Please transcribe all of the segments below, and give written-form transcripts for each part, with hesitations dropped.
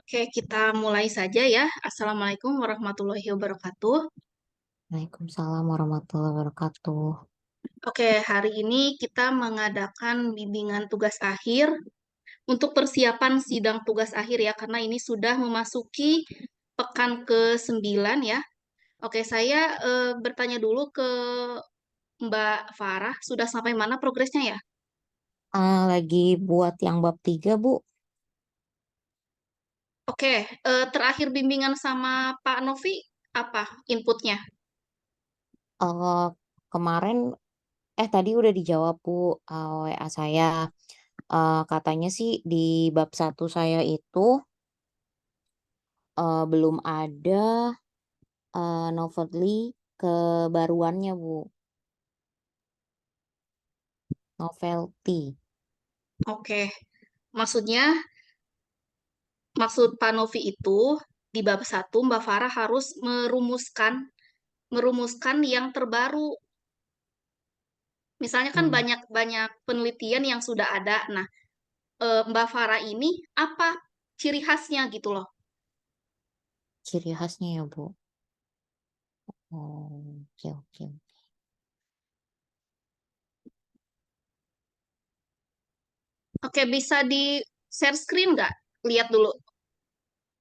Oke, kita mulai saja ya. Assalamualaikum warahmatullahi wabarakatuh. Waalaikumsalam warahmatullahi wabarakatuh. Oke, hari ini kita mengadakan bimbingan tugas akhir untuk persiapan sidang tugas akhir ya, karena ini sudah memasuki pekan ke-9 ya. Oke, saya bertanya dulu ke Mbak Farah, sudah sampai mana progresnya ya? Lagi buat yang bab 3, Bu. Oke, terakhir bimbingan sama Pak Novi, apa inputnya? Eh, Kemarin, tadi udah dijawab, Bu, WA saya. Katanya sih di bab 1 saya itu belum ada novelty kebaruannya, Bu. Novelty. Oke, maksudnya maksud Pak Novi itu di bab 1 Mbak Farah harus merumuskan yang terbaru. Misalnya kan Hmm, banyak-banyak penelitian yang sudah ada. Nah, Mbak Farah ini apa ciri khasnya gitu loh. Ciri khasnya ya, Bu. Oh, oke, oke. Oke, bisa di share screen nggak? Lihat dulu.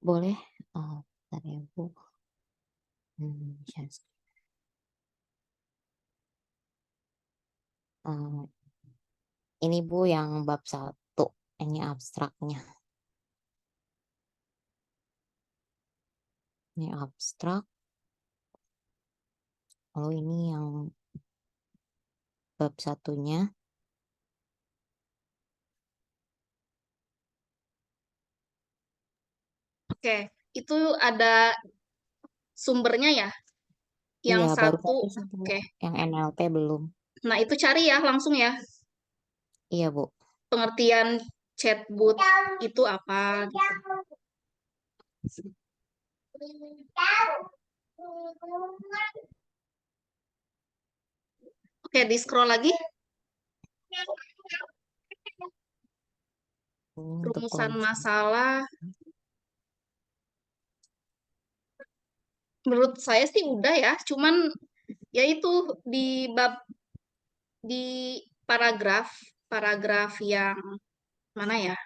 Boleh? Bentar ya, Bu. Yes. Eh, ini, Bu, yang bab 1. Ini abstraknya. Ini abstrak. Lalu ini yang bab satunya. Oke, itu ada sumbernya ya. Yang Iya, baru satu, satu sih, Bu. oke. Yang NLP belum. Nah, itu cari ya langsung ya. Iya, Bu. Pengertian chatbot itu apa gitu. Oke, di scroll lagi. Ini untuk Rumusan rumusan. masalah, menurut saya sih udah ya, cuman ya itu di bab di paragraf paragraf yang mana ya?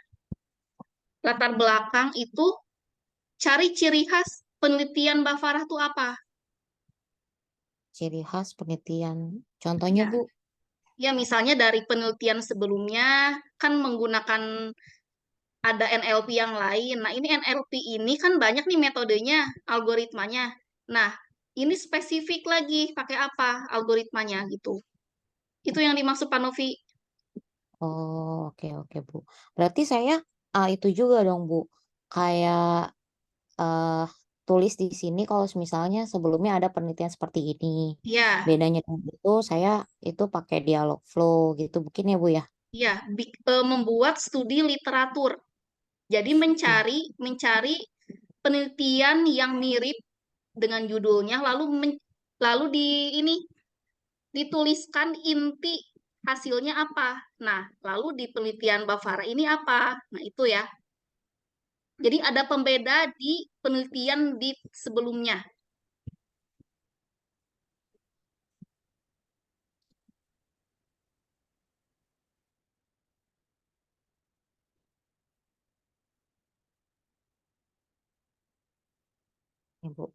Latar belakang itu cari ciri khas penelitian Mbak Farah tuh apa? Ciri khas penelitian. Contohnya, Ya, Bu. ya misalnya dari penelitian sebelumnya kan menggunakan ada NLP yang lain. Nah, ini NLP ini kan banyak nih metodenya, algoritmanya. Nah, ini spesifik lagi pakai apa algoritmanya gitu. Itu yang dimaksud Pak Novi. Oh, oke, oke, Bu. Berarti saya itu juga dong, Bu. Kayak eh tulis di sini kalau misalnya sebelumnya ada penelitian seperti ini. Ya, Bedanya dengan itu saya itu pakai dialog flow gitu mungkin ya, Bu ya. ya, membuat studi literatur. Jadi Ih, mencari penelitian yang mirip dengan judulnya, lalu di ini dituliskan inti hasilnya apa. Nah, lalu di penelitian Bavara ini apa? Nah, itu ya. Jadi ada pembeda di penelitian di sebelumnya. ya, Bu.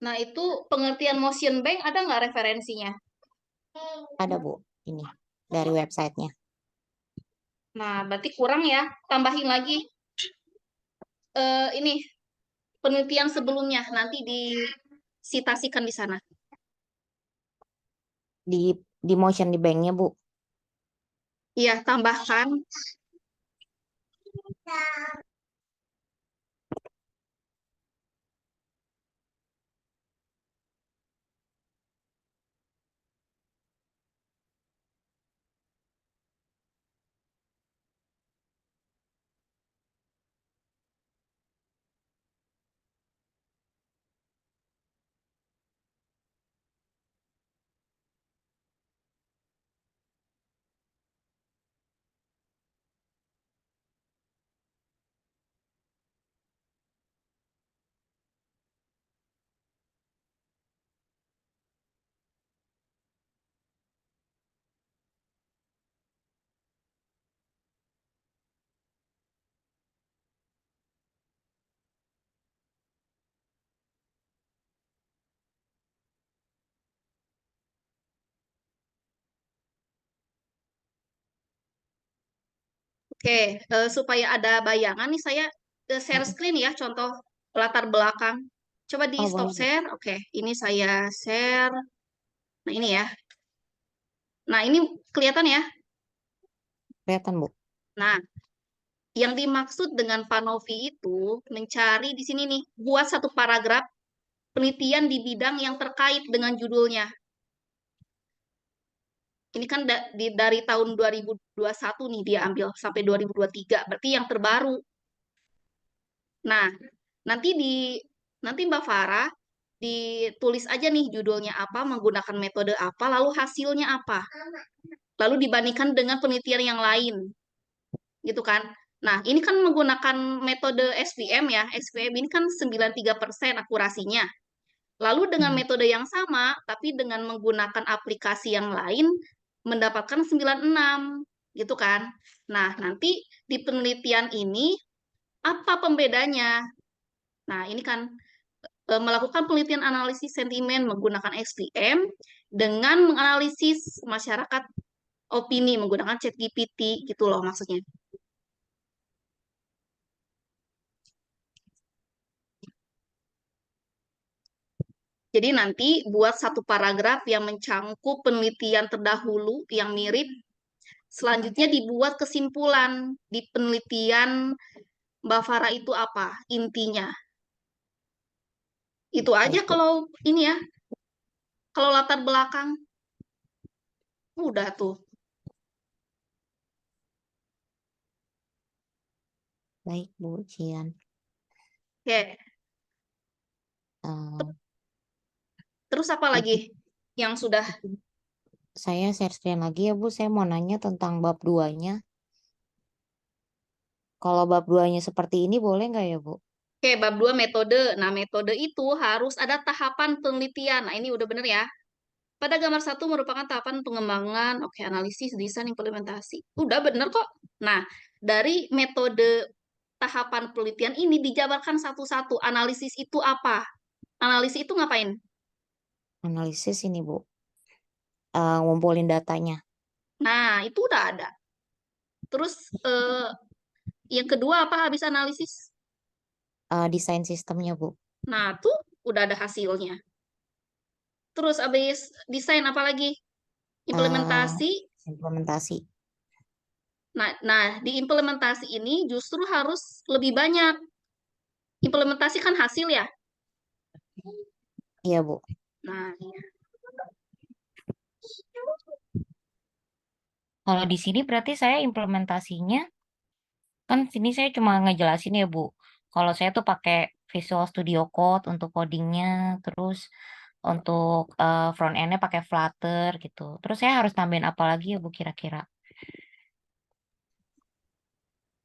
Nah, itu pengertian motion bank ada nggak referensinya? Ada, Bu. Ini dari websitenya. Nah, berarti kurang ya. Tambahin lagi ini penelitian sebelumnya nanti disitasikan di sana. Di motion di banknya, Bu. Iya, tambahkan Oke, supaya ada bayangan nih saya share Mm-mm. screen ya, contoh latar belakang. Coba di Oh, stop boleh, Bu. share. Oke, ini saya share. Nah, ini ya. Nah, ini kelihatan ya. Kelihatan, Bu. Nah, yang dimaksud dengan Panovi itu mencari di sini nih, buat satu paragraf penelitian di bidang yang terkait dengan judulnya. Ini kan dari tahun 2021 nih dia ambil sampai 2023, berarti yang terbaru. Nah, nanti nanti Mbak Farah ditulis aja nih judulnya apa, menggunakan metode apa, lalu hasilnya apa. Lalu dibandingkan dengan penelitian yang lain, gitu kan. Nah, ini kan menggunakan metode SVM ya. SVM ini kan 93% akurasinya. Lalu dengan Hmm. metode yang sama, tapi dengan menggunakan aplikasi yang lain, mendapatkan 96, gitu kan. Nah, nanti di penelitian ini, apa pembedanya? Nah, ini kan melakukan penelitian analisis sentimen menggunakan SVM dengan menganalisis masyarakat opini menggunakan ChatGPT gitu loh maksudnya. Jadi nanti buat satu paragraf yang mencangkup penelitian terdahulu yang mirip, selanjutnya dibuat kesimpulan di penelitian Mbak Farah itu apa intinya. Itu aja Baik, Bu. kalau ini ya, kalau latar belakang udah tuh. Baik, Bu Cian. Oke, Eh, terus apa lagi izin- yang sudah. izin saya share screen lagi ya, Bu. Saya mau nanya tentang bab 2-nya. Kalau bab 2-nya seperti ini boleh nggak ya, Bu? Oke, bab 2 metode. Nah, metode itu harus ada tahapan penelitian. Nah, ini udah bener ya. Pada gambar satu merupakan tahapan pengembangan, oke, analisis, desain, implementasi. Udah bener kok. Nah, dari metode tahapan penelitian ini dijabarkan satu-satu. Analisis itu apa? Analisis itu ngapain? Analisis ini, Bu. Ngumpulin datanya. Nah, itu udah ada. Terus yang kedua apa habis analisis? Desain sistemnya, Bu. Nah, tuh udah ada hasilnya. Terus habis desain apa lagi? Eh, Implementasi. Implementasi. Nah, di implementasi ini justru harus lebih banyak. Implementasi kan hasil ya. Iya, Bu. Nah, Kalau di sini berarti saya implementasinya, kan sini saya cuma ngejelasin ya, Bu. Kalau saya tuh pakai Visual Studio Code untuk codingnya, terus untuk front end-nya pakai Flutter gitu. Terus saya harus tambahin apa lagi ya, Bu, kira-kira?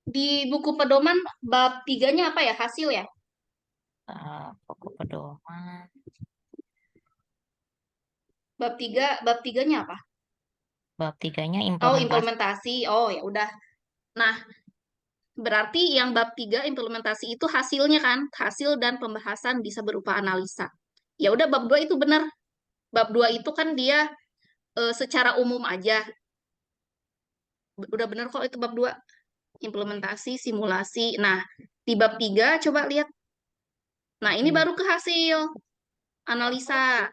di buku pedoman bab tiganya apa ya? Hasil ya? Pokok pedoman. Bab tiga, bab tiganya apa? Bab 3-nya Oh, implementasi. implementasi. Oh, ya udah. Nah, berarti yang bab tiga implementasi itu hasilnya kan? Hasil dan pembahasan bisa berupa analisa. Ya udah bab 2 itu benar. Bab 2 itu kan dia secara umum aja. Udah benar kok itu bab 2 implementasi, simulasi. Nah, di bab 3 coba lihat. Nah, ini Hmm. baru ke hasil analisa.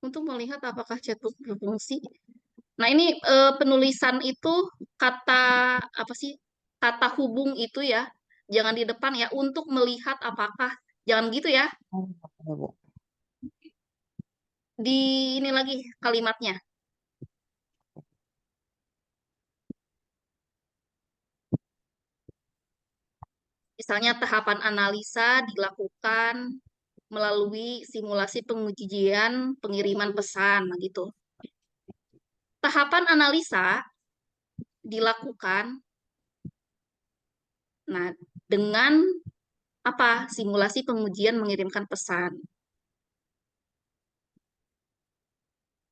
Untuk melihat apakah chatbot berfungsi. Nah, ini penulisan itu kata apa sih? Kata hubung itu ya. Jangan di depan ya untuk melihat apakah jangan gitu ya. Oh, ya, Bu. Di ini lagi kalimatnya. Misalnya tahapan analisa dilakukan melalui simulasi pengujian pengiriman pesan nah gitu. Tahapan analisa dilakukan nah dengan apa? Simulasi pengujian mengirimkan pesan.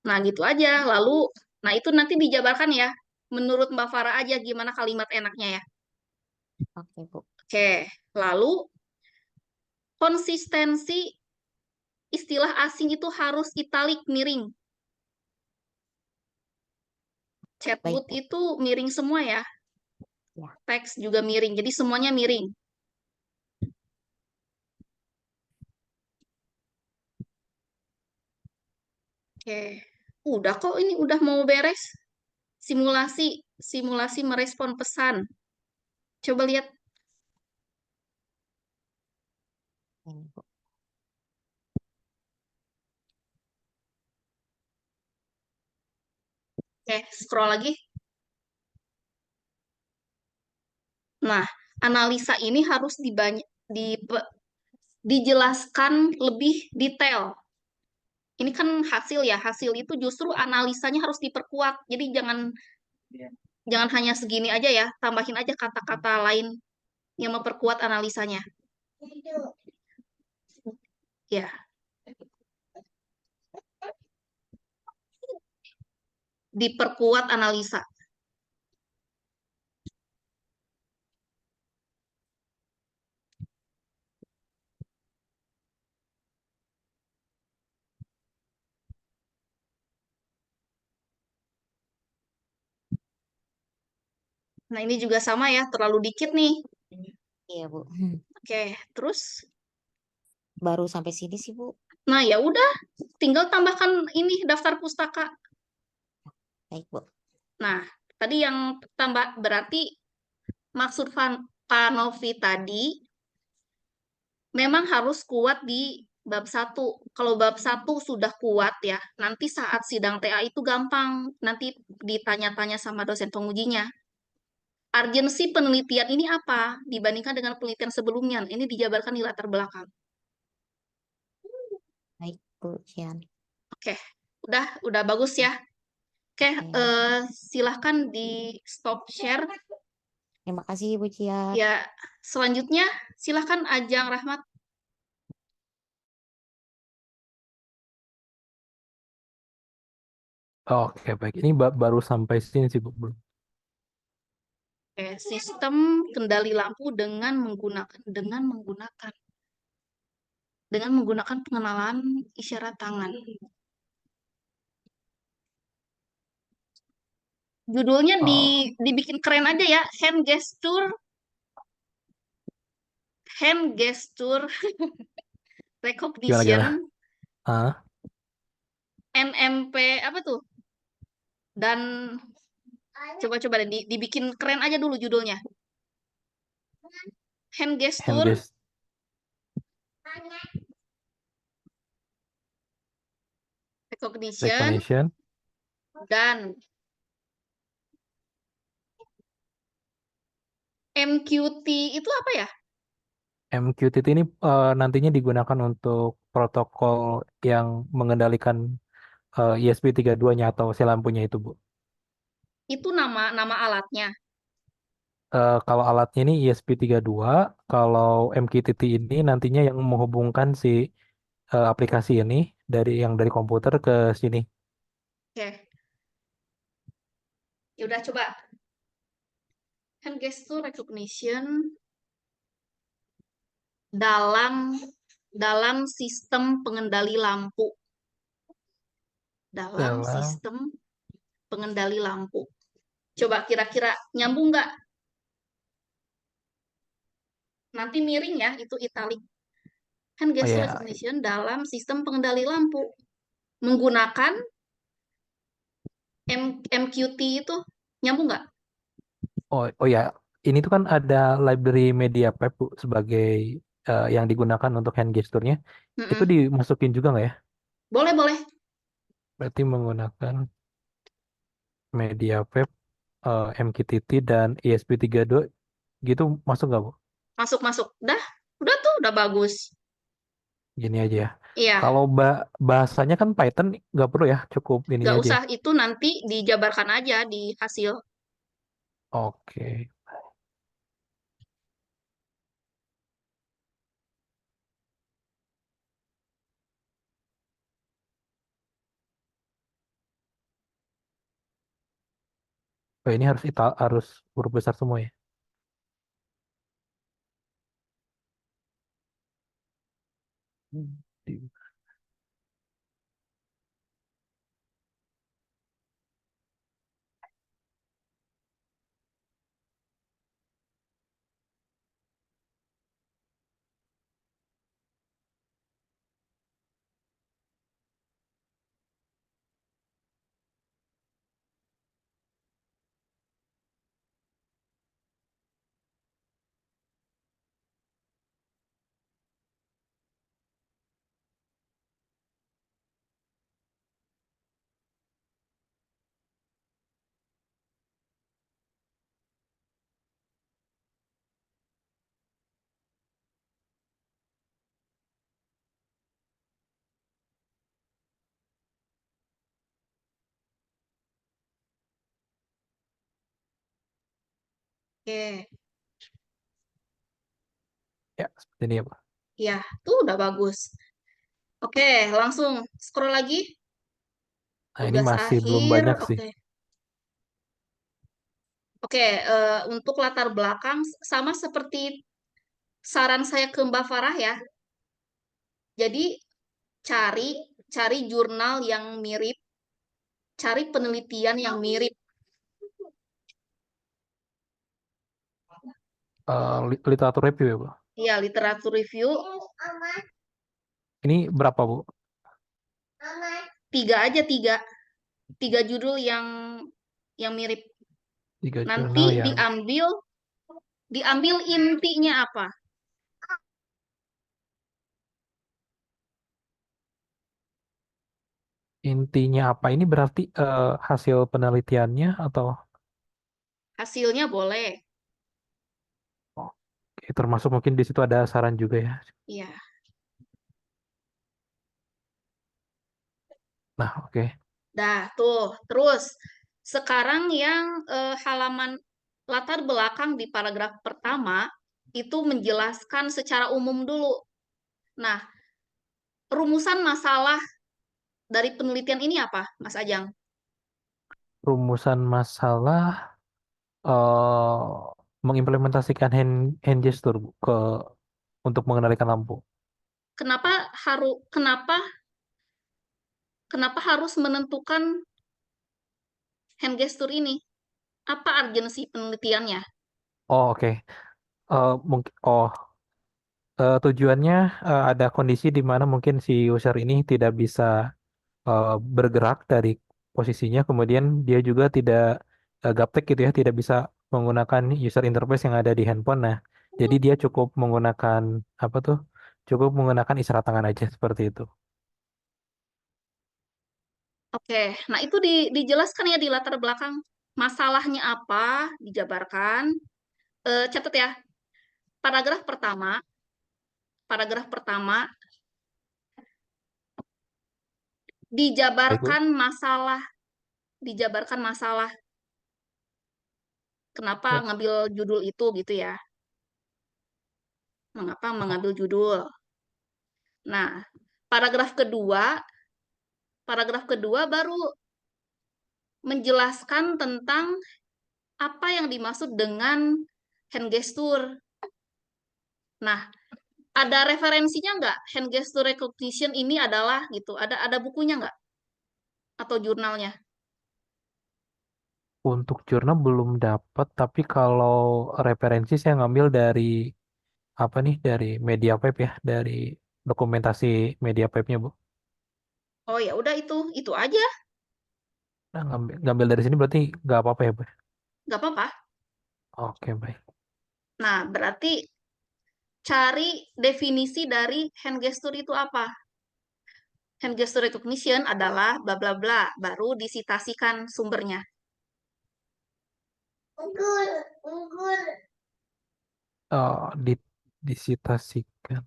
Nah, gitu aja. Lalu, nah itu nanti dijabarkan ya. Menurut Mbak Farah aja gimana kalimat enaknya ya. Oke, Bu. Oke, lalu konsistensi istilah asing itu harus italik miring. Baik, Chatwood Bu. itu miring semua ya. Ya. Teks juga miring. Jadi semuanya miring. Oke. Udah kok ini udah mau beres. Simulasi, simulasi merespon pesan. Coba lihat. Ini, Bu. Oke, scroll lagi. Nah, analisa ini harus dijelaskan lebih detail. Ini kan hasil ya, hasil itu justru analisanya harus diperkuat. Jadi jangan jangan hanya segini aja ya, tambahin aja kata-kata lain yang memperkuat analisanya. Ya, diperkuat analisa. Nah, ini juga sama ya, terlalu dikit nih. Iya, Bu. Oke, terus Baru sampai sini sih, Bu. nah ya udah, tinggal tambahkan ini daftar pustaka. Baik, Bu. Nah, tadi yang tambah berarti maksud Pak Novi tadi memang harus kuat di bab satu. Kalau bab satu sudah kuat ya, nanti saat sidang TA itu gampang. Nanti ditanya-tanya sama dosen pengujinya. Urgensi penelitian ini apa dibandingkan dengan penelitian sebelumnya? Ini dijabarkan di latar belakang. Baik, Bu Cian. Oke, udah bagus ya. Oke, Oke. silahkan di stop share. Terima kasih, Bu Cian. Ya, selanjutnya silahkan Ajang Rahmat. Oke, baik. Ini baru sampai sini sih, Bu. Belum. Oke, sistem kendali lampu dengan menggunakan pengenalan isyarat tangan. Judulnya Oh, dibikin keren aja ya, hand gesture gimana, gimana? recognition, Ah, NMP apa tuh? Dan coba-coba deh dibikin keren aja dulu judulnya. Hand hand gesture gest recognition recognition. dan MQT itu apa ya? MQTT ini nantinya digunakan untuk protokol yang mengendalikan ESP32-nya atau si lampunya itu, Bu. Itu nama nama alatnya. Kalau alatnya ini ESP32, kalau MQTT ini nantinya yang menghubungkan si aplikasi ini dari komputer ke sini. Oke, ya udah coba hand gesture recognition dalam dalam sistem pengendali lampu. Dalam Dalam, sistem pengendali lampu. Coba kira-kira nyambung nggak? Nanti miring ya, itu italic. Hand oh gesture ya, recognition dalam sistem pengendali lampu. Menggunakan MQT itu. Nyambung nggak? oh ya, ini tuh kan ada library media PEP, Bu, sebagai yang digunakan untuk hand gesture-nya. Itu Mm-mm. dimasukin juga nggak ya? Boleh, boleh. Berarti menggunakan media web, MQTT dan ESP32 gitu masuk nggak, Bu? Masuk, masuk. Udah tuh, udah bagus. Gini aja ya. Iya, Kalau bahasanya kan Python nggak perlu ya, cukup ini nggak aja ya. usah. Itu nanti dijabarkan aja di hasil. Oke. Oh, ini harus huruf besar semua ya. Hmm. Di- Oke, Ya, seperti ini ya, Bu. ya, tuh udah bagus. Oke, langsung scroll lagi. Nah, ini Tugas masih belum akhir. banyak sih. Oke. Oke, untuk latar belakang sama seperti saran saya ke Mbak Farah ya. Jadi cari cari jurnal yang mirip, cari penelitian yang mirip. Literatur review ya, Bu. Ya, literatur review Ini berapa, Bu? tiga aja tiga judul yang mirip. 3 Nanti jurnal yang diambil intinya apa? intinya apa? Ini berarti hasil penelitiannya atau Hasilnya boleh. oke, termasuk mungkin di situ ada saran juga ya. Ya. Nah, oke. Dah, tuh. Terus sekarang yang halaman latar belakang di paragraf pertama itu menjelaskan secara umum dulu. Nah, rumusan masalah dari penelitian ini apa, Mas Ajang? Rumusan masalah eh mengimplementasikan hand gesture, Bu, untuk mengendalikan lampu. Kenapa harus kenapa kenapa harus menentukan hand gesture ini? Apa urgensi penelitiannya? Oh, oke. Mungkin tujuannya ada kondisi di mana mungkin si user ini tidak bisa bergerak dari posisinya, kemudian dia juga tidak gaptek gitu ya, tidak bisa menggunakan user interface yang ada di handphone. Nah, jadi dia cukup menggunakan apa tuh? Cukup menggunakan isyarat tangan aja seperti itu. Oke, nah itu dijelaskan ya di latar belakang masalahnya apa, dijabarkan. Catat ya, paragraf pertama, paragraf pertama Baik, Bu. dijabarkan masalah. Kenapa Ya. ngambil judul itu gitu ya? Mengapa mengambil judul? Nah, paragraf kedua, paragraf kedua baru menjelaskan tentang apa yang dimaksud dengan hand gesture. Nah, ada referensinya nggak? Hand gesture recognition ini adalah gitu. Ada bukunya nggak? Atau jurnalnya? Untuk jurnal belum dapat, tapi kalau referensi saya ngambil dari apa nih? Dari media web ya, dari dokumentasi media webnya, Bu. Oh ya udah itu aja, Nah, ngambil dari sini berarti nggak apa-apa ya, Bu? nggak apa-apa. Oke, baik. Nah, berarti cari definisi dari hand gesture itu apa? Hand gesture recognition adalah bla bla bla, baru disitasikan sumbernya. Di, disitasikan.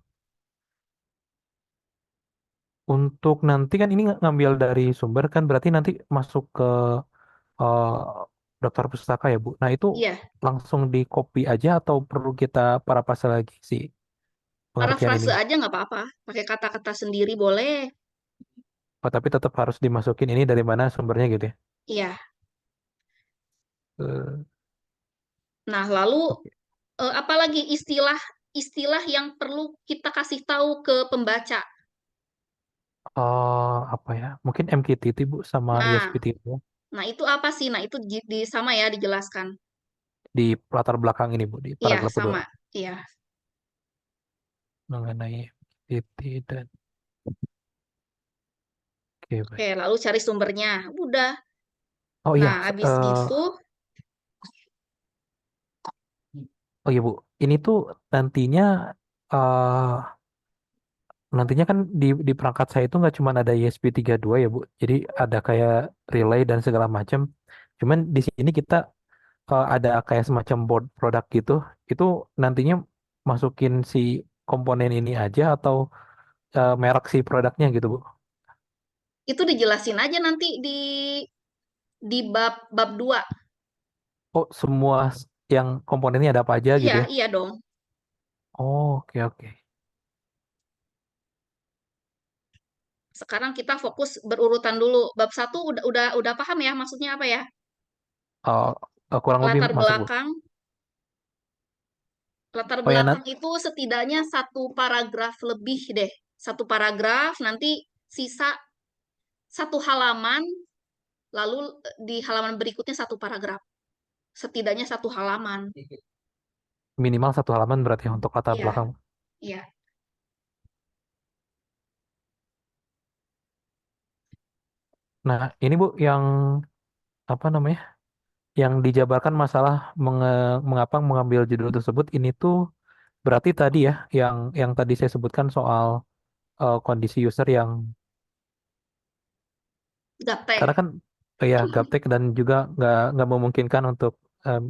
Untuk nanti kan ini ngambil dari sumber kan berarti nanti masuk ke eh, daftar pustaka ya, Bu. Nah, itu Iya, langsung di copy aja atau perlu kita parafrase lagi sih pengertian parafrase ininya? aja nggak apa-apa. Pakai kata-kata sendiri boleh. Oh, tapi tetap harus dimasukin ini dari mana sumbernya gitu ya. Iya. Eh, Nah, lalu oke. apalagi istilah yang perlu kita kasih tahu ke pembaca. Apa ya? Mungkin MQTT, Bu, sama Nah, ESP3 nah itu apa sih? Nah, itu sama ya dijelaskan. di latar belakang ini, Bu, di Iya, paragraf kedua sama. Iya. mengenai MQTT dan oke, Oke, baik. lalu cari sumbernya. Udah. Oh iya, Nah, habis gitu, oh iya, Bu. Ini tuh nantinya eh nantinya kan di perangkat saya itu nggak cuma ada ESP32 ya, Bu. Jadi ada kayak relay dan segala macam. Cuman di sini kita ada kayak semacam board produk gitu. Itu nantinya masukin si komponen ini aja atau merek si produknya gitu, Bu. itu dijelasin aja nanti di bab bab 2. Oh, semua yang komponennya ada apa aja Iya, gitu ya. iya dong. Oh, oke oke. Sekarang kita fokus berurutan dulu. Bab satu udah paham ya maksudnya apa ya? Eh, kurang lebih Latar masuk Bu. belakang. Latar Oh ya, belakang itu setidaknya satu paragraf lebih deh. Satu paragraf, nanti sisa satu halaman, lalu di halaman berikutnya satu paragraf. Setidaknya satu halaman. minimal 1 halaman berarti ya untuk latar Iya, belakang. iya. Nah, ini Bu yang apa namanya? Yang dijabarkan masalah mengapa mengambil judul tersebut ini tuh berarti tadi ya yang tadi saya sebutkan soal kondisi user yang Gaptek. karena kan ya gaptek dan juga nggak memungkinkan untuk em,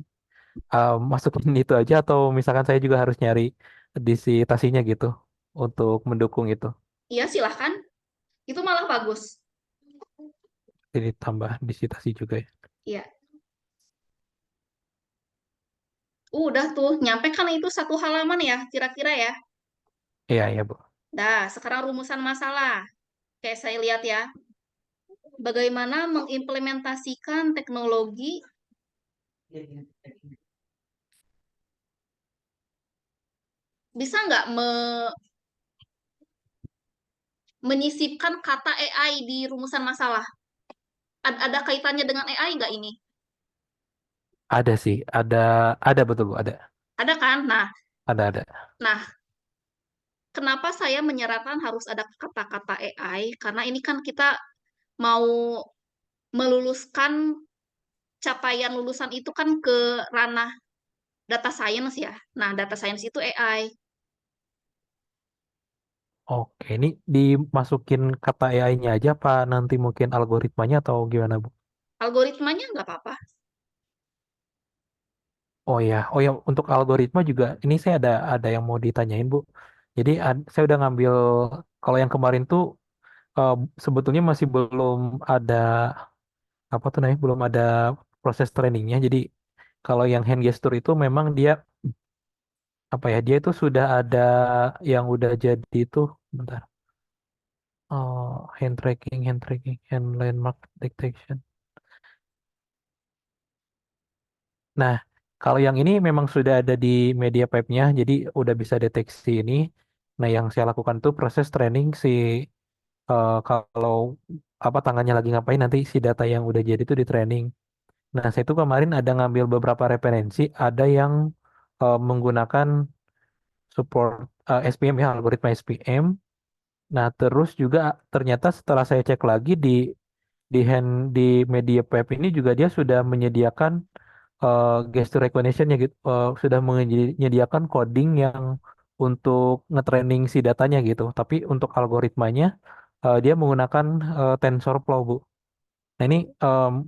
masukin itu aja atau misalkan saya juga harus nyari disitasinya gitu untuk mendukung itu. Iya, silahkan. Itu malah bagus. Jadi tambah disitasi juga ya. Iya. Udah tuh, nyampe kan itu satu halaman ya, kira-kira ya. Iya iya Bu. Dah, sekarang rumusan masalah. Kayak saya lihat ya, bagaimana mengimplementasikan teknologi, bisa nggak menyisipkan kata AI di rumusan masalah? Ada kaitannya dengan AI nggak ini? Ada sih, ada betul Bu, ada. Ada kan? Ada. Nah, kenapa saya menyarankan harus ada kata-kata AI? Karena ini kan kita mau meluluskan capaian lulusan itu kan ke ranah data science ya. Nah, data science itu AI. Oke, ini dimasukin kata AI-nya aja apa nanti mungkin algoritmanya atau gimana Bu? Algoritmanya nggak apa-apa. Oh ya untuk algoritma juga ini saya ada yang mau ditanyain Bu. Jadi saya udah ngambil kalau yang kemarin tuh eh, sebetulnya masih belum ada apa tuh namanya belum ada proses trainingnya. Jadi kalau yang hand gesture itu memang dia apa ya dia itu sudah ada yang udah jadi itu bentar. Hand tracking, hand landmark detection. Nah, kalau yang ini memang sudah ada di media pipe-nya, jadi udah bisa deteksi ini. Nah, yang saya lakukan tuh proses training si kalau apa tangannya lagi ngapain nanti si data yang udah jadi itu di training. Nah, saya tuh kemarin ada ngambil beberapa referensi, ada yang menggunakan support SPM ya, algoritma SPM. Nah, terus juga ternyata setelah saya cek lagi di media pipe ini juga dia sudah menyediakan gesture recognition-nya gitu sudah menyediakan coding yang untuk ngetraining si datanya gitu. Tapi untuk algoritmanya dia menggunakan TensorFlow, Bu. Nah, ini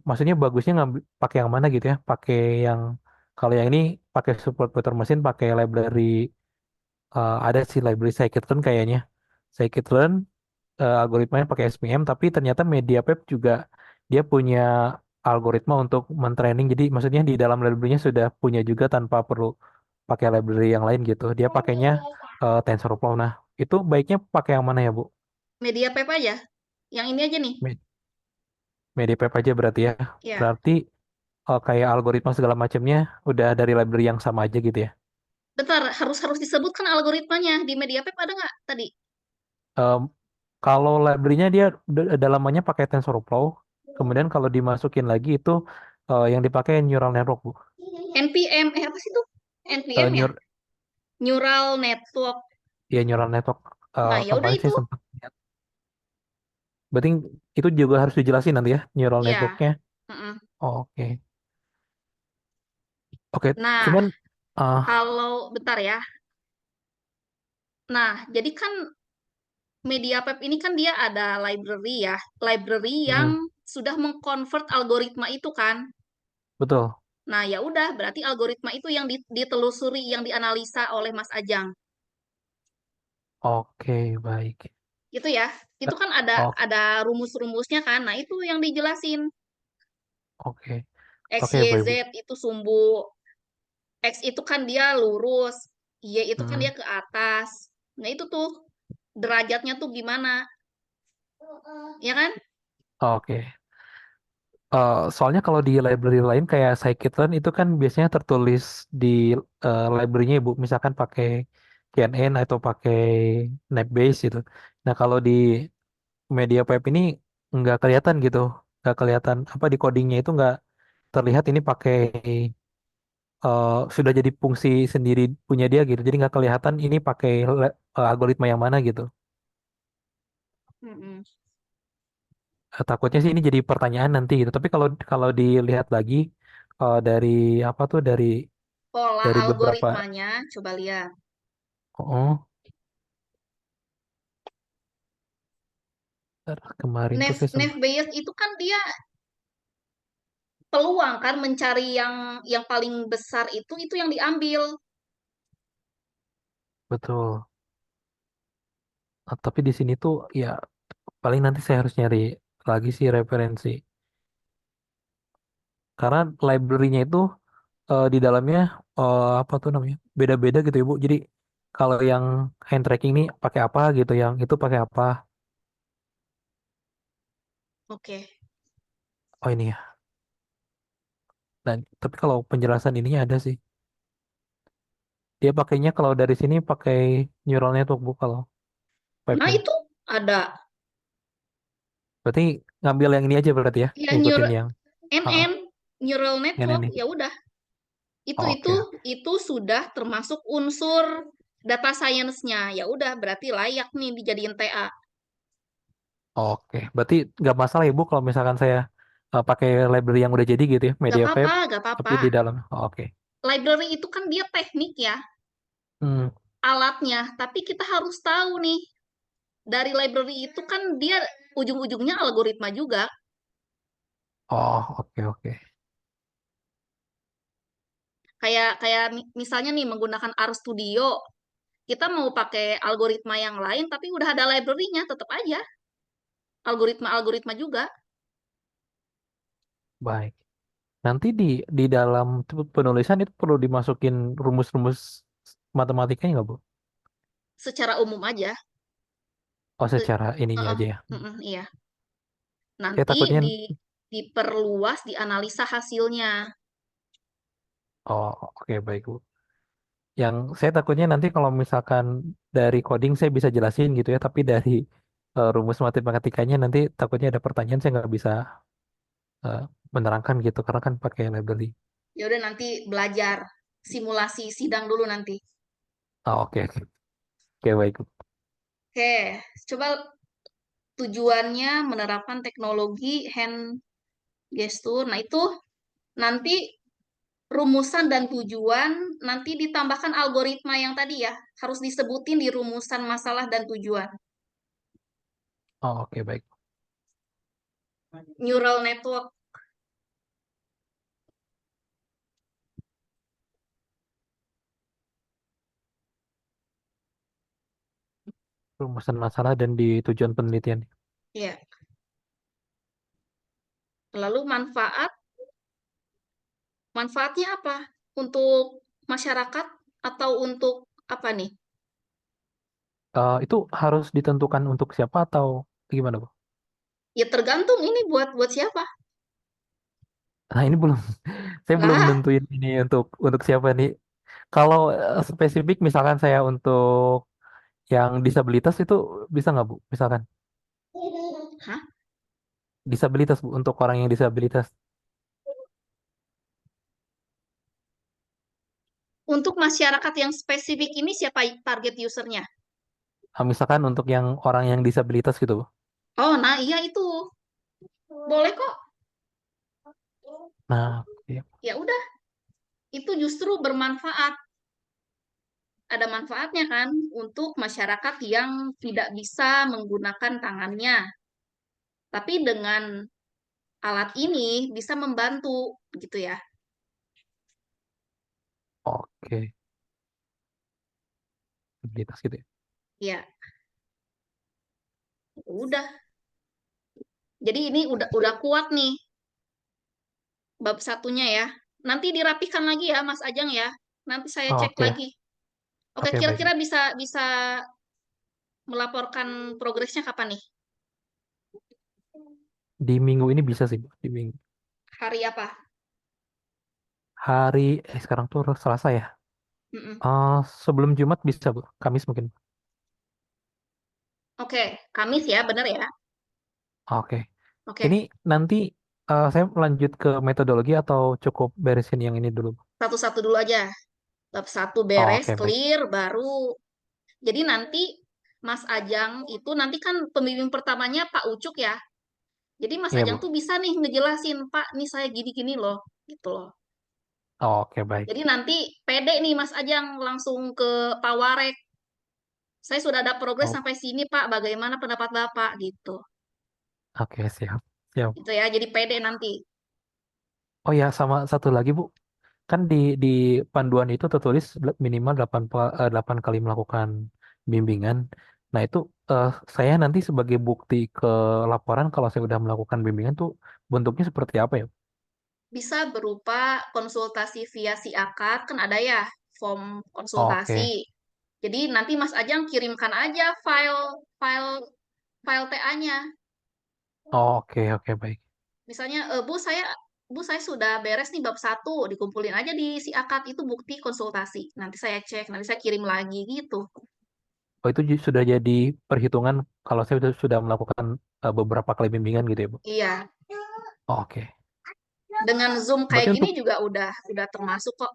maksudnya bagusnya ngambil pakai yang mana gitu ya? Pakai yang kalau yang ini pakai support vector machine pakai library ada sih library scikit-learn kayaknya. Scikit-learn algoritmanya pakai SPM tapi ternyata MediaPep juga dia punya algoritma untuk mentraining jadi maksudnya di dalam library-nya sudah punya juga tanpa perlu pakai library yang lain gitu dia pakainya TensorFlow. Nah itu baiknya pakai yang mana ya Bu? Media Pep aja. Yang ini aja nih. Me- MediaPep aja berarti ya Ya, berarti kayak algoritma segala macamnya udah dari library yang sama aja gitu ya. bentar, harus harus disebutkan algoritmanya. Di Media Pep ada nggak tadi? Em, kalau library-nya dia dalamannya pakai TensorFlow kemudian kalau dimasukin lagi itu yang dipakai neural network Bu. NPM, apa sih tuh? Eh, NPM ya? neur- Neural Network. ya neural network Nah, ya udah kemarin itu. saya sempat lihat. Berarti itu juga harus dijelasin nanti ya neural Ya. networknya. Mm-mm. Oh, oke oke Nah, cuman ah kalau bentar ya. Nah, jadi kan MediaPep ini kan dia ada library ya. Library yang mm, sudah mengkonvert algoritma itu kan. betul. Nah, ya udah, berarti algoritma itu yang ditelusuri, yang dianalisa oleh Mas Ajang. Oke baik. Gitu ya. Eh, Itu kan ada oh ada rumus-rumusnya kan. Nah, itu yang dijelasin. oke X, oke Y, baik Z Bu. itu sumbu. X itu kan dia lurus, Y itu kan Hmm, dia ke atas. Nah, itu tuh derajatnya tuh gimana, ya kan? oke. Soalnya kalau di library lain kayak scikit-learn itu kan biasanya tertulis di library-nya Ibu, misalkan pakai CNN atau pakai NetBase gitu. Nah kalau di media web ini nggak kelihatan gitu, nggak kelihatan apa di codingnya itu nggak terlihat ini pakai sudah jadi fungsi sendiri punya dia gitu. Jadi nggak kelihatan ini pakai algoritma yang mana gitu. Mm-mm. Takutnya sih ini jadi pertanyaan nanti gitu. Tapi kalau kalau dilihat lagi dari apa tuh Pola dari beberapa algoritmanya, coba lihat. oh kemarin tuh saya Naive Bayes itu kan dia peluang kan mencari yang paling besar itu yang diambil. betul. Tapi di sini tuh ya paling nanti saya harus nyari lagi sih referensi. Karena library-nya itu di dalamnya apa tuh namanya beda-beda gitu ya Bu. Jadi kalau yang hand tracking ini pakai apa gitu, yang itu pakai apa? Oke. Oh ini ya. Dan tapi kalau penjelasan ininya ada sih. Dia pakainya kalau dari sini pakai neural network Bu kalau Nah, webnya. itu ada Berarti ngambil yang ini aja berarti ya, ya ngikutin yang ah, NN neural yang network, ini. ya udah. Itu itu Oke, itu sudah termasuk unsur data science-nya. Ya udah, berarti layak nih dijadiin TA. oke. Berarti nggak masalah ya Bu kalau misalkan saya pakai library yang udah jadi gitu ya, Gak media web, apa-apa, gak tapi apa-apa. di dalam. Oke. Library itu kan dia teknik ya, Hmm. alatnya. Tapi kita harus tahu nih, dari library itu kan dia ujung-ujungnya algoritma juga. Oh, oke oke. Kayak kayak misalnya nih menggunakan RStudio, kita mau pakai algoritma yang lain, tapi udah ada library-nya, tetap aja algoritma-algoritma juga. Baik. Nanti di dalam penulisan itu perlu dimasukin rumus-rumus matematikanya nggak, Bu? Secara umum aja. Oh, secara ininya Heeh, aja ya. iya. Saya Nanti takutnya, diperluas, dianalisa hasilnya. oh oke baik, Bu. Yang saya takutnya nanti kalau misalkan dari coding saya bisa jelasin gitu ya, tapi dari rumus matematikanya nanti takutnya ada pertanyaan saya nggak bisa eh, menerangkan gitu, karena kan pakai library. Ya udah, nanti belajar simulasi sidang dulu nanti. Oh, oke, oke. Oke, baik, Bu. Oke, coba tujuannya menerapkan teknologi hand gesture. Nah, itu nanti rumusan dan tujuan, nanti ditambahkan algoritma yang tadi ya, harus disebutin di rumusan masalah dan tujuan. Oh, oke, baik. Neural network. Rumusan masalah dan di tujuan penelitian. Ya. Lalu manfaatnya apa? Untuk masyarakat atau untuk apa nih? Itu harus ditentukan untuk siapa atau gimana, Bu? Ya tergantung ini buat siapa. Nah, ini belum, saya belum Lah, nentuin ini untuk siapa nih. Kalau spesifik misalkan saya untuk yang disabilitas itu bisa nggak Bu? Misalkan hah? disabilitas Bu, untuk orang yang disabilitas. Untuk masyarakat yang spesifik ini siapa target usernya? Misalkan untuk yang orang yang disabilitas gitu Bu. Oh, nah iya itu. Boleh kok. Nah, iya. Ya udah, itu justru bermanfaat. Ada manfaatnya kan untuk masyarakat yang tidak bisa menggunakan tangannya. Tapi dengan alat ini bisa membantu gitu ya. Oke, disabilitas gitu ya. Ya, udah. Jadi ini udah kuat nih bab satunya ya. Nanti dirapikan lagi ya Mas Ajang ya. Nanti saya cek Oke, lagi. Oke, oke baik. kira-kira bisa bisa melaporkan progresnya kapan nih? Di minggu ini bisa sih, Bu. Di minggu. Hari apa? Hari, sekarang tuh Selasa ya. Mm-mm. Sebelum Jumat bisa, Bu. Kamis mungkin. Oke, Kamis ya, bener ya? Oke. Oke, Ini nanti saya lanjut ke metodologi atau cukup beresin yang ini dulu? satu-satu dulu aja. Bab satu beres, Oke, baik. clear, baru. Jadi nanti Mas Ajang itu nanti kan pembimbing pertamanya Pak Ucuk ya. Jadi Mas Iya, Ajang Bu. tuh bisa nih ngejelasin, Pak, nih saya gini-gini loh, gitu loh. Oke, baik. Jadi nanti pede nih Mas Ajang langsung ke Pak Warek. Saya sudah ada progres Oh, sampai sini, Pak. Bagaimana pendapat Bapak? Gitu. oke, siap. Siap. Gitu ya. Jadi pede nanti. Oh ya, sama satu lagi, Bu. Kan di panduan itu tertulis minimal 8 kali melakukan bimbingan. Nah, itu saya nanti sebagai bukti ke laporan kalau saya udah melakukan bimbingan tuh bentuknya seperti apa ya? Bisa berupa konsultasi via si akad, kan ada ya form konsultasi. Oke, Jadi nanti Mas Ajang kirimkan aja file file file TA-nya. oke, oke, baik. Misalnya, Bu saya sudah beres nih bab satu, dikumpulin aja di si akad itu bukti konsultasi. Nanti saya cek, nanti saya kirim lagi gitu. Oh, itu sudah jadi perhitungan kalau saya sudah melakukan beberapa kali bimbingan gitu ya, Bu? Iya, Oke. dengan Zoom kayak Berarti gini untuk juga udah termasuk kok.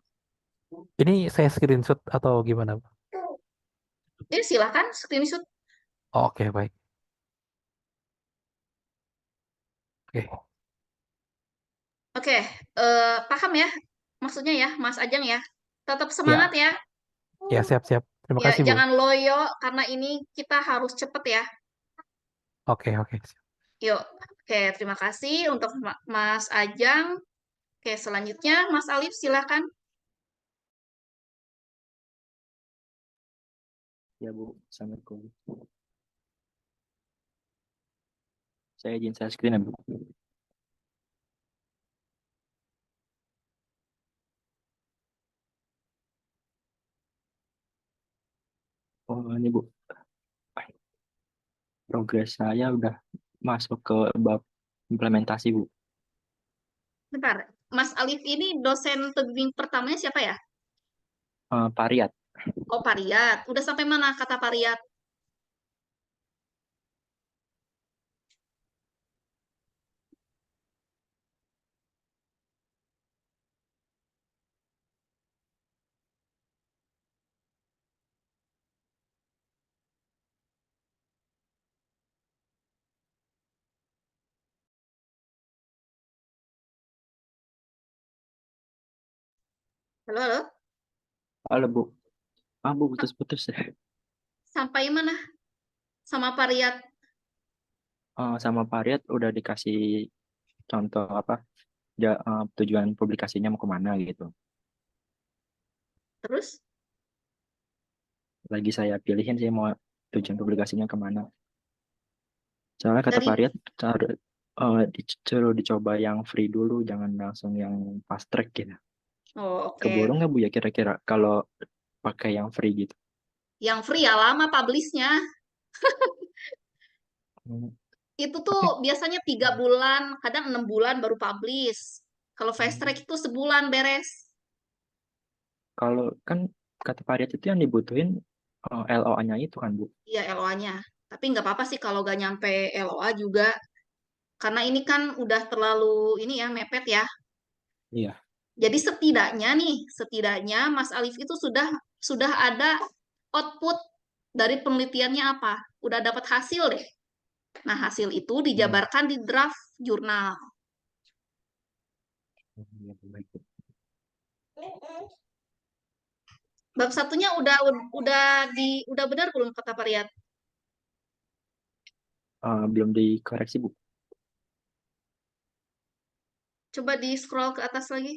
ini saya screenshot atau gimana, Bu? Jadi silahkan screenshot. Oke, baik. Oke. Oke, paham ya? Maksudnya ya, Mas Ajang ya. Tetap semangat Ya, ya. ya siap-siap. Terima Ya, kasih, Bu. jangan loyo karena ini kita harus cepet ya. Oke, oke. Yuk, oke, terima kasih untuk Mas Ajang. Oke, selanjutnya Mas Alif silakan. Ya Bu, Assalamualaikum. Saya izin share screen ya Bu. Oh ini Bu, progres saya udah masuk ke bab implementasi Bu. Bentar, Mas Alif ini dosen pembimbing pertamanya siapa ya? Pariat. Oh, Pariat. Udah sampai mana kata Pariat? Halo, halo. Halo Bu, Bu putus-putus ya. Sampai mana? Sama Pariat. Sama Pariat udah dikasih contoh apa, tujuan publikasinya mau kemana gitu. Terus? Lagi saya pilihin sih mau tujuan publikasinya kemana. Soalnya kata Dari, Pariat, disuruh dicoba yang free dulu, jangan langsung yang fast track gitu. oh oke. Kebolong nggak Bu ya kira-kira kalau pakai yang free gitu? Yang free ya lama publishnya. Hmm, Itu tuh Tapi biasanya 3 bulan, kadang 6 bulan baru publish. Kalau fast track itu sebulan beres. Kalau kan kata Pariat itu yang dibutuhin LOA-nya itu kan Bu. Iya, LOA-nya. Tapi nggak apa-apa sih kalau nggak nyampe LOA juga. Karena ini kan udah terlalu ini ya, mepet ya. Iya. Jadi setidaknya Mas Alif itu sudah ada output dari penelitiannya apa? Udah dapat hasil deh. Nah, hasil itu Hmm. dijabarkan di draft jurnal. Iya, baik, Bu. Bab satunya udah benar belum kata Pariat? Belum dikoreksi Bu. Coba di scroll ke atas lagi.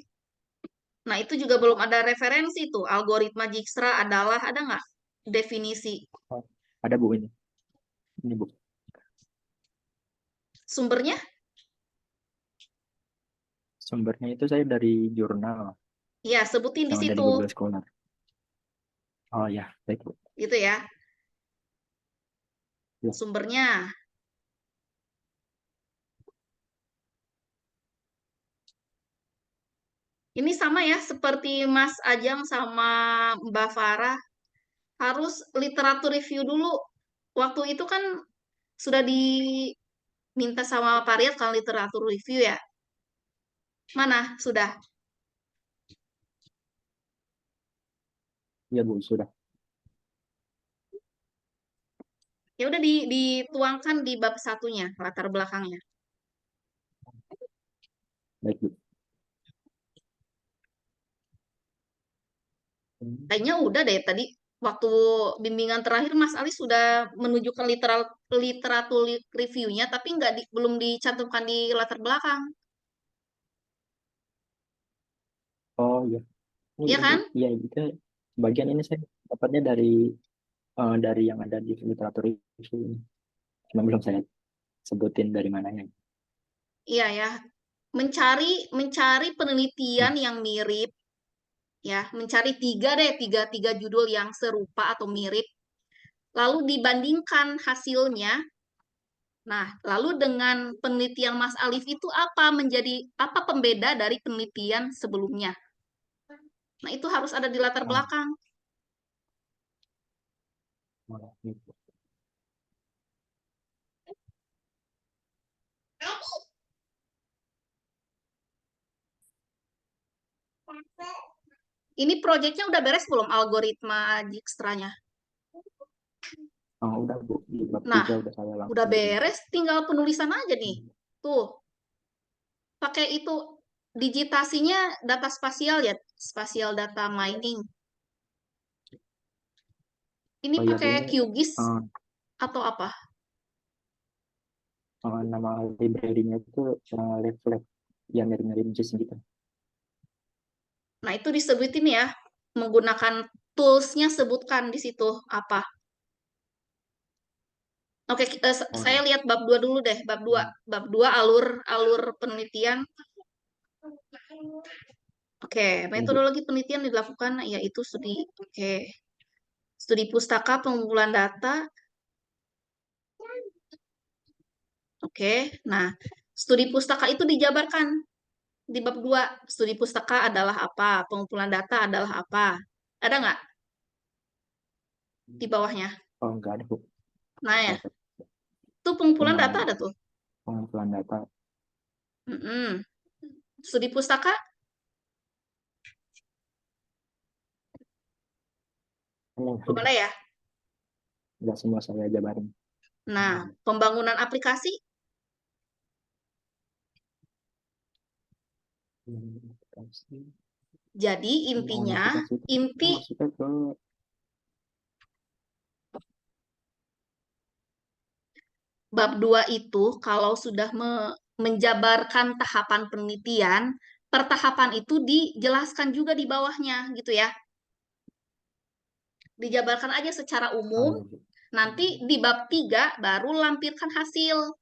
Nah, itu juga belum ada referensi tuh. Algoritma Dijkstra adalah ada nggak definisi Oh, ada Bu ini. Ini Bu. sumbernya? Sumbernya itu saya dari jurnal. Ya, sebutin di yang ada di situ, Google Scholar. Oh ya, baik Bu. gitu ya, Ya. sumbernya. Ini sama ya, seperti Mas Ajang sama Mbak Farah, harus literatur review dulu. Waktu itu kan sudah diminta sama Pak Riyad kan literatur review ya. Mana? Sudah. Iya Bu, sudah. Ya udah dituangkan di bab satunya, latar belakangnya. Baik Bu. Kayaknya udah deh tadi waktu bimbingan terakhir Mas Ali sudah menunjukkan literatur reviewnya, tapi belum dicantumkan di latar belakang, Oh iya. Ini iya kan? iya itu bagian ini saya dapatnya dari yang ada di literatur itu ini. Cuma belum saya sebutin dari mananya. Iya ya. Mencari mencari Hmm. penelitian yang mirip, ya, mencari tiga judul yang serupa atau mirip, lalu dibandingkan hasilnya. Nah, lalu dengan penelitian Mas Alif itu apa pembeda dari penelitian sebelumnya? Nah, itu harus ada di latar Oh, belakang. oh, gitu. Ini proyeknya udah beres belum algoritma Dijkstranya? Oh, udah Bu, di bab Nah, 3 udah saya udah langsung kirim. beres, tinggal penulisan aja nih. Tuh, pakai itu digitasinya data spasial ya, spasial data mining. Ini Oh iya Bu, pakai ini QGIS eh, atau apa? nama library-nya itu Lab ya mirip-mirip JIS gitu. Nah, itu disebutin ya, menggunakan tools-nya sebutkan di situ apa. Oke, Oh saya iya. lihat bab 2 dulu deh, bab 2. Hmm. Bab 2 alur alur penelitian. Oke, Ini Bu. metodologi penelitian dilakukan yaitu studi pustaka pengumpulan data. Oke. Nah, studi pustaka itu dijabarkan di bab 2. Studi pustaka adalah apa? Pengumpulan data adalah apa? Ada nggak di bawahnya? Oh enggak ada Bu. Nah ya, Nggak ada. itu pengumpulan Cuma data ada tuh. pengumpulan data. Mm-mm. Studi pustaka, belum ada ya? Enggak semua saya jabarin. Nah, pembangunan aplikasi, Aplikasi. jadi Pembangunan intinya, aplikasi itu inti maksudnya ke bab 2 itu kalau sudah menjabarkan tahapan penelitian, per tahapan itu dijelaskan juga di bawahnya gitu ya. Dijabarkan aja secara oh umum, iya Bu. nanti di bab 3 baru lampirkan hasil.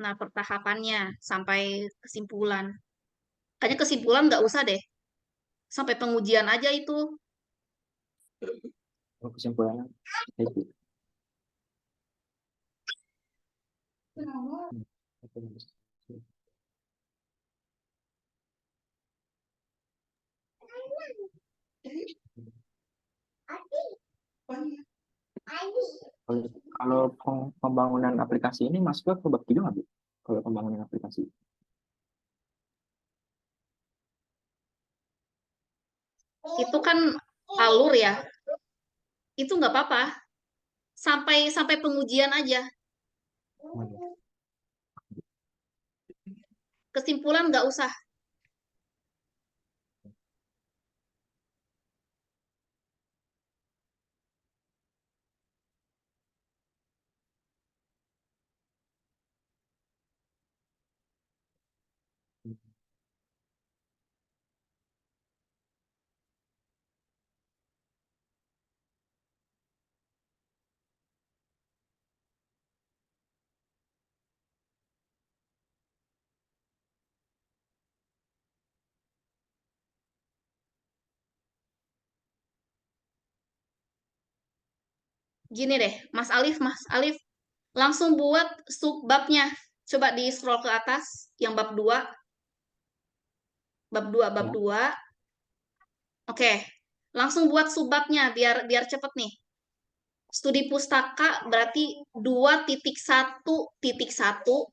Nah, per tahapannya sampai kesimpulan. Kayaknya kesimpulan nggak usah deh. Sampai pengujian aja itu. Oh, kesimpulannya baik Bu. Hmm. Oke, bagus. Kalau kalau pembangunan aplikasi ini masuk ke bab 3 nggak Bu? Kalau pembangunan aplikasi. Itu kan alur ya. Itu nggak apa-apa. Sampai sampai pengujian aja. Oh, iya. Kesimpulan nggak usah. Gini deh, Mas Alif, langsung buat subbabnya. Coba di scroll ke atas, yang bab 2, bab 2, bab Ya. 2. Oke, langsung buat subbabnya biar biar cepet nih. Studi pustaka berarti 2.1.1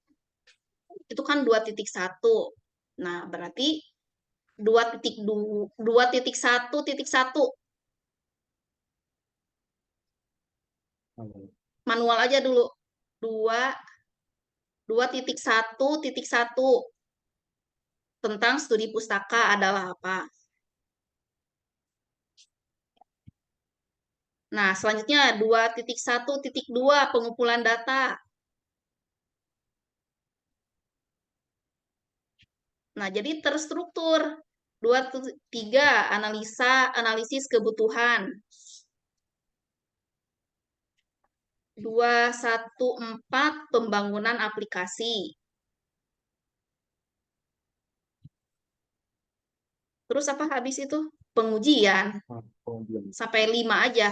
itu kan 2.1. Nah, berarti 2.1.1 Oh, manual aja dulu. 2.1.1 tentang studi pustaka adalah apa? Nah, selanjutnya 2.1.2 pengumpulan data. Nah, jadi terstruktur. 2.3 analisis kebutuhan. 2.1.4 pembangunan aplikasi. Terus apa habis itu? Pengujian. belum. Sampai 5 aja.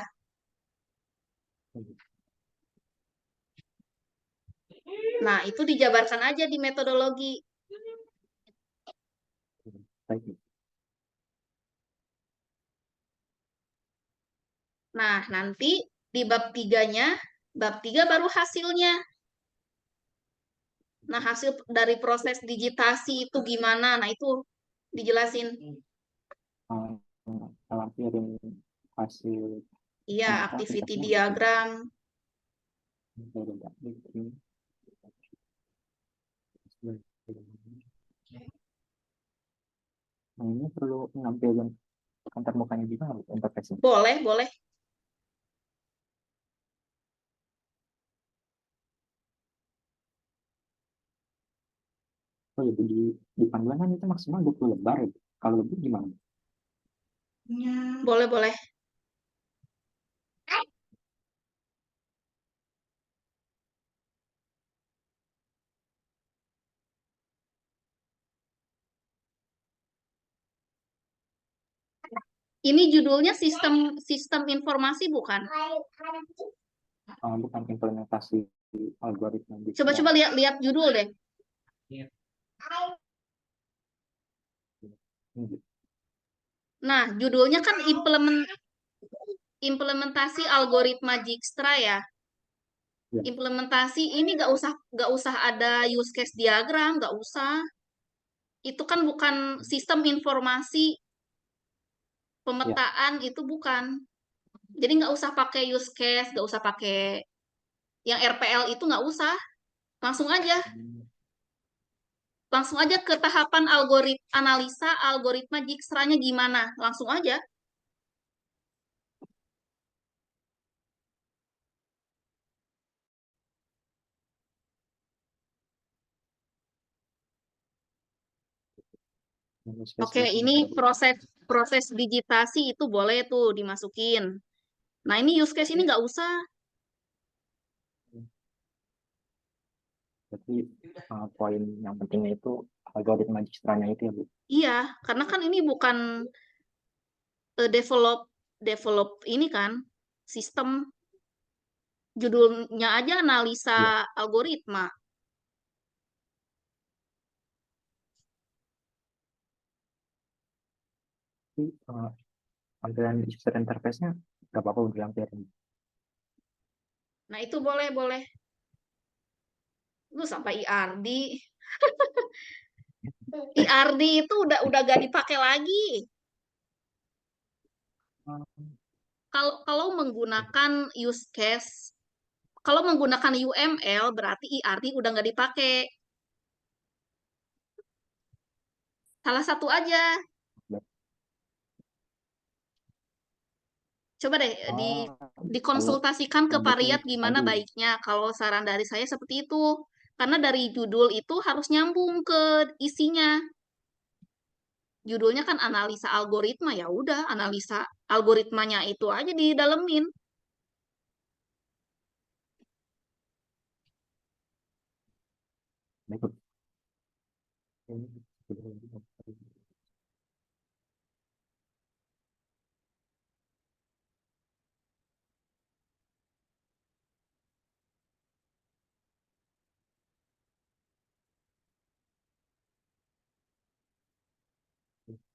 Nah, itu dijabarkan aja di metodologi. Baik. Nah, nanti di bab 3-nya, bab 3 baru hasilnya. Nah, hasil dari proses digitasi itu gimana? Nah, itu dijelasin. Lampirin hasil Iya, apa activity aplikasinya gitu. diagram. Nah, ini perlu nampilin antar mukanya gimana Bu, interface-nya? Boleh, boleh. Oh ya, di panduan kan itu maksimal 20 lembar ya. Kalau lebih gimana? Boleh, boleh. Ini judulnya sistem sistem informasi bukan? Bukan implementasi algoritma Coba-coba lihat judul deh. Nah, judulnya kan implementasi algoritma Dijkstra ya. Ya. Implementasi ini nggak usah ada use case diagram, nggak usah. Itu kan bukan sistem informasi pemetaan, itu bukan. Jadi nggak usah pakai use case, nggak usah pakai yang RPL itu nggak usah. Langsung aja. Langsung aja ke tahapan analisa algoritma Dijkstra-nya gimana. Langsung aja. Oke, ini proses digitasi itu boleh tuh dimasukin. Nah, ini use case ini nggak usah. Berarti poin yang pentingnya itu algoritma Dijkstranya itu ya Bu. Iya, karena kan ini bukan develop ini kan sistem, judulnya aja analisa Iya. algoritma. Tapi tampilan user interface-nya nggak apa-apa Bu dilampirin. Nah, itu boleh. Lu sampai IRD. IRD itu udah gak dipakai lagi. Kalau menggunakan use case, kalau menggunakan UML berarti IRD udah nggak dipakai. Salah satu aja. Coba deh Kalau dikonsultasikan ke butuh Pariat gimana tadi baiknya. Kalau saran dari saya seperti itu. Karena dari judul itu harus nyambung ke isinya. Judulnya kan analisa algoritma, ya udah analisa algoritmanya itu aja didalemin. berikut.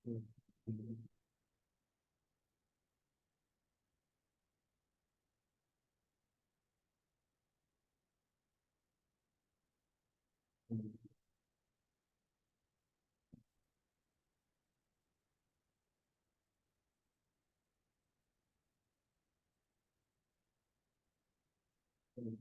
Hmm. Hmm. Hmm. Hmm.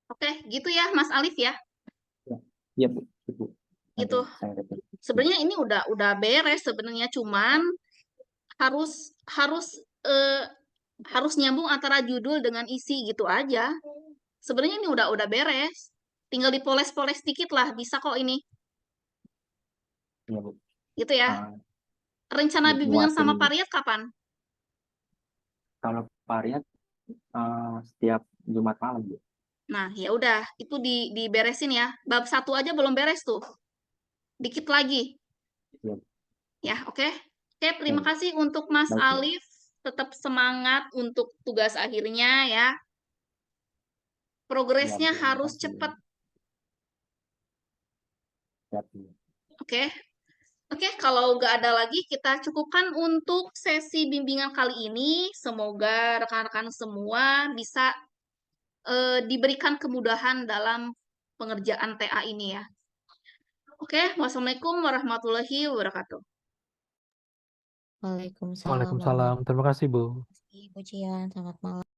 Oke, gitu ya Mas Alif ya. Ya, iya Bu, Bu. Nanti Gitu. saya review. Sebenarnya ini udah beres sebenarnya, cuman harus harus eh, harus nyambung antara judul dengan isi gitu aja. Sebenarnya ini udah beres. Tinggal dipoles-poles dikit lah, bisa kok ini. Iya Bu. Gitu ya. Ah, Rencana bimbingan buatin sama Pariat kapan? kalau Pariat setiap Jumat malam Bu. Nah, ya udah, itu diberesin ya. Bab 1 aja belum beres tuh. Dikit lagi. Iya, Ya, oke. Oke, iya, terima Bu. kasih untuk Mas Baik Bu. Alif. Tetap semangat untuk tugas akhirnya ya. Iya Progresnya Bu, harus makasih. cepat. Siap Bu. Oke. Oke, kalau nggak ada lagi, kita cukupkan untuk sesi bimbingan kali ini. Semoga rekan-rekan semua bisa diberikan kemudahan dalam pengerjaan TA ini ya. Oke, wassalamualaikum warahmatullahi wabarakatuh. Waalaikumsalam Waalaikumsalam. Terima kasih, Bu. warahmatullahi wabarakatuh. Selamat malam.